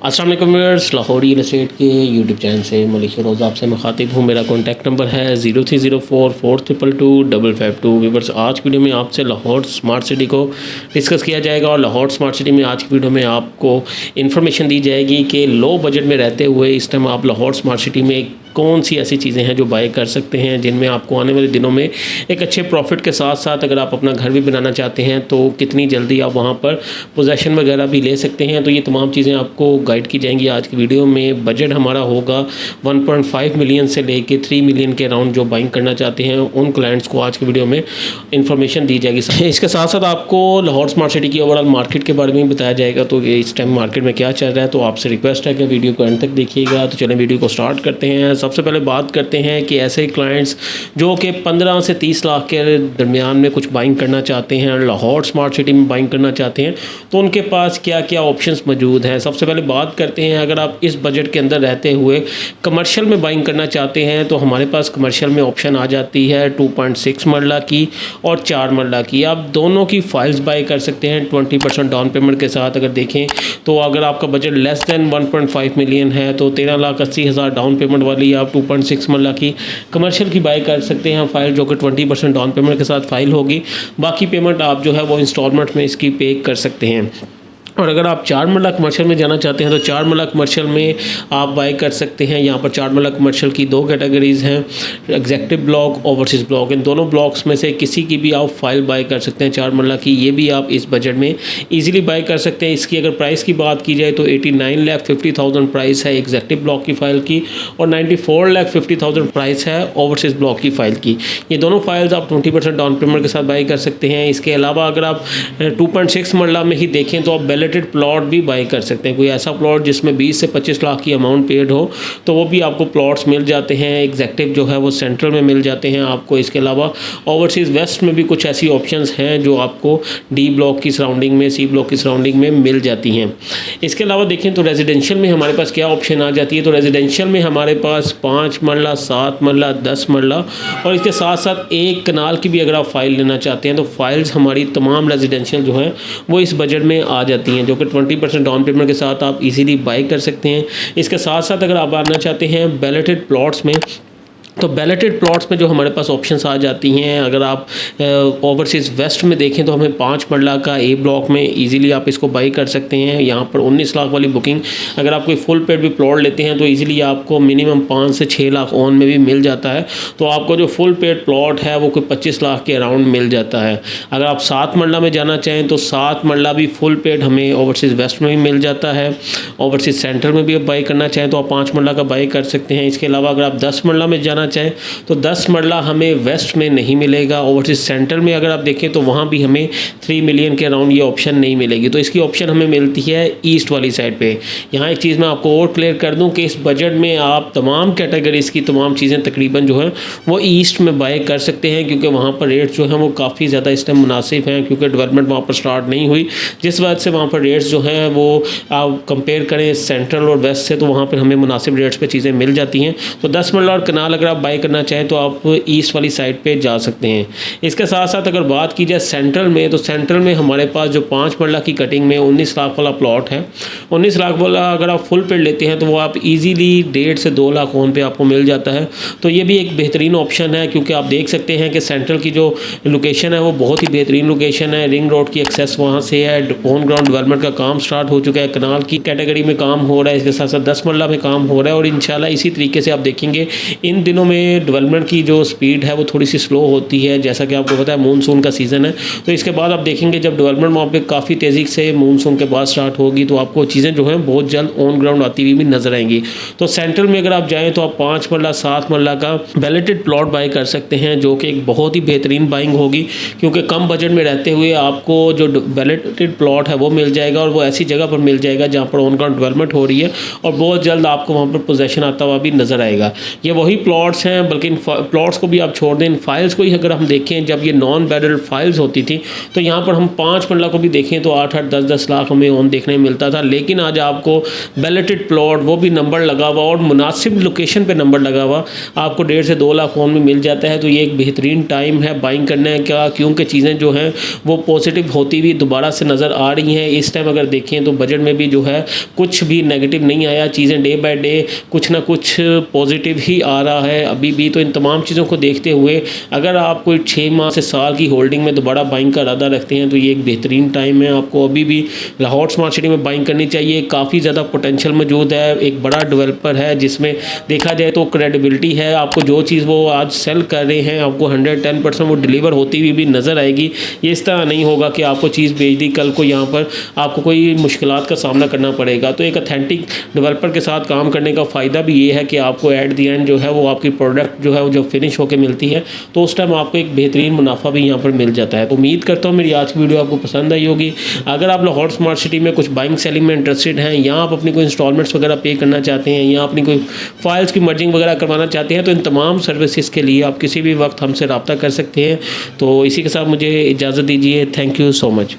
अस्सलाम वालेकुम viewers, Lahore real estate के यूट्यूब चैनल से मलिक रोज़ आपसे मुखातिब हूँ। मेरा कॉन्टैक्ट नंबर है 0304422552। व्यूअर्स, आज की वीडियो में आपसे लाहौर स्मार्ट सिटी को डिस्कस किया जाएगा और लाहौर स्मार्ट सिटी में आज की वीडियो में आपको इन्फॉर्मेशन दी जाएगी कि लो बजट में रहते हुए इस टाइम आप लाहौर स्मार्ट सिटी में कौन सी ऐसी चीज़ें हैं जो बाय कर सकते हैं जिनमें आपको आने वाले दिनों में एक अच्छे प्रॉफिट के साथ साथ अगर आप अपना घर भी बनाना चाहते हैं तो कितनी जल्दी आप वहां पर पोजेसन वगैरह भी ले सकते हैं। तो ये तमाम चीज़ें आपको गाइड की जाएंगी आज की वीडियो में। बजट हमारा होगा 1.5 मिलियन से लेके 3 मिलियन के अराउंड जो बाइंग करना चाहते हैं उन क्लाइंट्स को आज की वीडियो में इन्फॉर्मेशन दी जाएगी। इसके साथ साथ आपको लाहौर स्मार्ट सिटी की ओवरऑल मार्केट के बारे में बताया जाएगा। तो इस टाइम मार्केट में क्या चल रहा है, तो आपसे रिक्वेस्ट है कि वीडियो को एंड तक देखिएगा। तो चलें वीडियो को स्टार्ट करते हैं। सबसे पहले बात करते हैं कि ऐसे क्लाइंट्स जो कि 15 से 30 लाख के दरमियान में कुछ बाइंग करना चाहते हैं, लाहौर स्मार्ट सिटी में बाइंग करना चाहते हैं, तो उनके पास क्या क्या ऑप्शंस मौजूद हैं। सबसे पहले बात करते हैं, अगर आप इस बजट के अंदर रहते हुए कमर्शियल में बाइंग करना चाहते हैं तो हमारे पास कमर्शियल में ऑप्शन आ जाती है 2.6 मरला की और 4 मरला की। आप दोनों की फाइल्स बाय कर सकते हैं 20% डाउन पेमेंट के साथ। अगर देखें तो अगर आपका बजट लेस दैन 1.5 मिलियन है तो 13,80,000 डाउन पेमेंट वाली आप 2.6 मरला की कमर्शियल की बाय कर सकते हैं फाइल, जो कि 20% डाउन पेमेंट के साथ फाइल होगी। बाकी पेमेंट आप जो है वो इंस्टॉलमेंट में इसकी पे कर सकते हैं। और अगर आप 4 मरला कमर्शियल में जाना चाहते हैं तो 4 मरला कमर्शियल में आप बाय कर सकते हैं। यहाँ पर 4 मरला कमर्शियल की दो कैटेगरीज़ हैं, एग्जेक्टिव ब्लॉक, ओवरसीज़ ब्लॉक। इन दोनों ब्लॉक्स में से किसी की भी आप फाइल बाय कर सकते हैं 4 मरला की। ये भी आप इस बजट में ईजिली बाय कर सकते हैं। इसकी अगर प्राइस की बात की जाए तो 89,50,000 प्राइस है एग्जेक्टिव ब्लॉक की फ़ाइल की और 94,50,000 प्राइस है ओवरसीज़ ब्लॉक की फ़ाइल की। ये दोनों फाइल्स आप 20% डाउन पेमेंट के साथ बाय कर सकते हैं। इसके अलावा अगर आप 2.6 मरला में ही देखें तो आप प्लॉट भी बाय कर सकते हैं। कोई ऐसा प्लॉट जिसमें 20 से 25 लाख की अमाउंट पेड हो तो वो भी आपको प्लॉट्स मिल जाते हैं। एग्जेक्टिव जो है वो सेंट्रल में मिल जाते हैं आपको। इसके अलावा ओवरसीज़ वेस्ट में भी कुछ ऐसी ऑप्शंस हैं जो आपको डी ब्लॉक की सराउंडिंग में, सी ब्लॉक की सराउंडिंग में मिल जाती हैं। इसके अलावा देखें तो रेजिडेंशियल में हमारे पास क्या ऑप्शन आ जाती है। तो रेजिडेंशियल में हमारे पास 5 मरला, 7 मरला, 10 मरला और इसके साथ साथ एक कनाल की भी अगर आप फाइल लेना चाहते हैं तो फाइल्स हमारी तमाम रेजिडेंशियल जो है वो इस बजट में आ जाती हैं, जो कि 20% डाउन पेमेंट के साथ आप इजीली बाय कर सकते हैं। इसके साथ साथ अगर आप आना चाहते हैं बैलेटेड प्लॉट्स में तो बैलेटेड प्लॉट्स में जो हमारे पास ऑप्शंस आ जाती हैं, अगर आप ओवरसीज़ वेस्ट में देखें तो हमें 5 मरला का ए ब्लॉक में इजीली आप इसको बाई कर सकते हैं। यहाँ पर 19 लाख वाली बुकिंग अगर आप कोई फुल पेड भी प्लॉट लेते हैं तो इजीली आपको मिनिमम 5 से 6 लाख ऑन में भी मिल जाता है। तो आपको जो फुल पेड प्लॉट है वो कोई 25 लाख के अराउंड मिल जाता है। अगर आप 7 मरला में जाना चाहें तो 7 मरला भी फुल पेड हमें ओवरसीज़ वेस्ट में भी मिल जाता है। ओवरसीज़ सेंटर में भी आप बाई करना चाहें तो आप 5 मरला का बाई कर सकते हैं। इसके अलावा अगर आप 10 मरला में जाना चाहें तो 10 मरला हमें वेस्ट में नहीं मिलेगा। ओवरसीज़ सेंटर में अगर आप देखें तो वहाँ भी हमें 3 मिलियन के अराउंड ये ऑप्शन नहीं मिलेगी। तो इसकी ऑप्शन हमें मिलती है ईस्ट वाली साइड पे। यहाँ एक चीज़ मैं आपको और क्लियर कर दूँ कि इस बजट में आप तमाम कैटेगरीज़ की तमाम चीज़ें तकरीबन जो है वो ईस्ट में बाय कर सकते हैं, क्योंकि वहाँ पर रेट्स जो हैं वो काफ़ी ज़्यादा इस टाइम मुनासिब हैं, क्योंकि डेवलपमेंट वहाँ पर स्टार्ट नहीं हुई, जिस वजह से वहाँ पर रेट्स जो हैं वो आप कंपेयर करें सेंट्रल और वेस्ट से तो वहाँ पर हमें मुनासिब रेट्स पर चीज़ें मिल जाती हैं। तो 10 मरला और कनाल अगर आप बाय करना चाहें तो आप ईस्ट वाली साइड पे जा सकते हैं। इसके साथ साथ अगर बात की जाए सेंट्रल में तो सेंट्रल में हमारे पास जो 5 मरला की कटिंग में 19 लाख वाला प्लॉट है, 19 लाख वाला अगर आप फुल पेड लेते हैं तो वो आप इजीली 1.5 से 2 लाख ऑन पे आपको मिल जाता है। तो ये भी एक बेहतरीन ऑप्शन है, क्योंकि आप देख सकते हैं कि सेंट्रल की जो लोकेशन है वो बहुत ही बेहतरीन लोकेशन है। रिंग रोड की एक्सेस वहाँ से है, ऑन ग्राउंड डेवलपमेंट का काम स्टार्ट हो चुका है, कनाल की कैटेगरी में काम हो रहा है, इसके साथ साथ 10 मरला में काम हो रहा है और इंशाल्लाह इसी तरीके से आप देखेंगे इन दिनों में डेवलपमेंट की जो स्पीड है वो थोड़ी सी स्लो होती है। जैसा कि आपको पता है मानसून का सीज़न है, तो इसके बाद आप देखेंगे जब डेवलपमेंट वहाँ पे काफ़ी तेज़ी से मानसून के बाद स्टार्ट होगी तो आपको चीज़ें जो हैं बहुत जल्द ऑन ग्राउंड आती हुई भी नजर आएंगी। तो सेंट्रल में अगर आप जाएँ तो आप 5 मरला, 7 मरला का बैलेटेड प्लॉट बाय कर सकते हैं, जो कि एक बहुत ही बेहतरीन बाइंग होगी, क्योंकि कम बजट में रहते हुए आपको जो बैलेटेड प्लॉट है वो मिल जाएगा और वो ऐसी जगह पर मिल जाएगा जहाँ पर ऑन ग्राउंड डेवलपमेंट हो रही है और बहुत जल्द आपको वहाँ पर पोजेसन आता हुआ भी नजर आएगा। ये वही प्लॉट्स प्लॉट्स हैं, बल्कि इन प्लॉट्स को भी आप छोड़ दें, इन फाइल्स को ही अगर हम देखें, जब ये नॉन बैलेटेड फाइल्स होती थी तो यहाँ पर हम 5 मरला को भी देखें तो 8-8 10-10 लाख हमें ऑन देखने मिलता था। लेकिन आज आपको बैलेटेड प्लॉट, वो भी नंबर लगा हुआ और मुनासिब लोकेशन पे नंबर लगा हुआ, आपको 1.5 से 2 लाख ऑन में मिल जाता है। तो ये एक बेहतरीन टाइम है बाइंग करने का, क्योंकि चीज़ें जो हैं वो पॉजिटिव होती हुई दोबारा से नज़र आ रही हैं। इस टाइम अगर देखें तो बजट में भी जो है कुछ भी नेगेटिव नहीं आया, चीज़ें डे बाय डे कुछ ना कुछ पॉजिटिव ही आ रहा है अभी भी। तो इन तमाम चीज़ों को देखते हुए अगर आप कोई 6 माह से साल की होल्डिंग में दोबारा बाइंग का इरादा रखते हैं तो ये एक बेहतरीन टाइम है। आपको अभी भी लाहौर स्मार्ट सिटी में बाइंग करनी चाहिए। काफ़ी ज़्यादा पोटेंशियल मौजूद है, एक बड़ा डेवलपर है जिसमें देखा जाए तो क्रेडिबिलिटी है। आपको जो चीज़ वो आज सेल कर रहे हैं आपको 110% वो डिलीवर होती हुई भी नज़र आएगी। ये इस तरह नहीं होगा कि आपको चीज़ भेज दी, कल को यहाँ पर आपको कोई मुश्किलात का सामना करना पड़ेगा। तो एक अथेंटिक डेवलपर के साथ काम करने का फ़ायदा भी ये है कि आपको एट दी एंड जो है वो आपकी प्रोडक्ट जो है वो जब फिनिश होकर मिलती है तो उस टाइम आपको एक बेहतरीन मुनाफा भी यहाँ पर मिल जाता है। तो उम्मीद करता हूँ मेरी आज की वीडियो आपको पसंद आई होगी। अगर आप लाहौर स्मार्ट सिटी में कुछ बाइंग सेलिंग में इंटरेस्टेड हैं, या आप अपनी कोई इंस्टॉलमेंट्स वगैरह पे करना चाहते हैं, या अपनी कोई फाइल्स की मर्जिंग वगैरह करवाना चाहते हैं, तो इन तमाम सर्विसेज के लिए आप किसी भी वक्त हमसे रब्ता कर सकते हैं। तो इसी के साथ मुझे इजाज़त दीजिए। Thank you so much.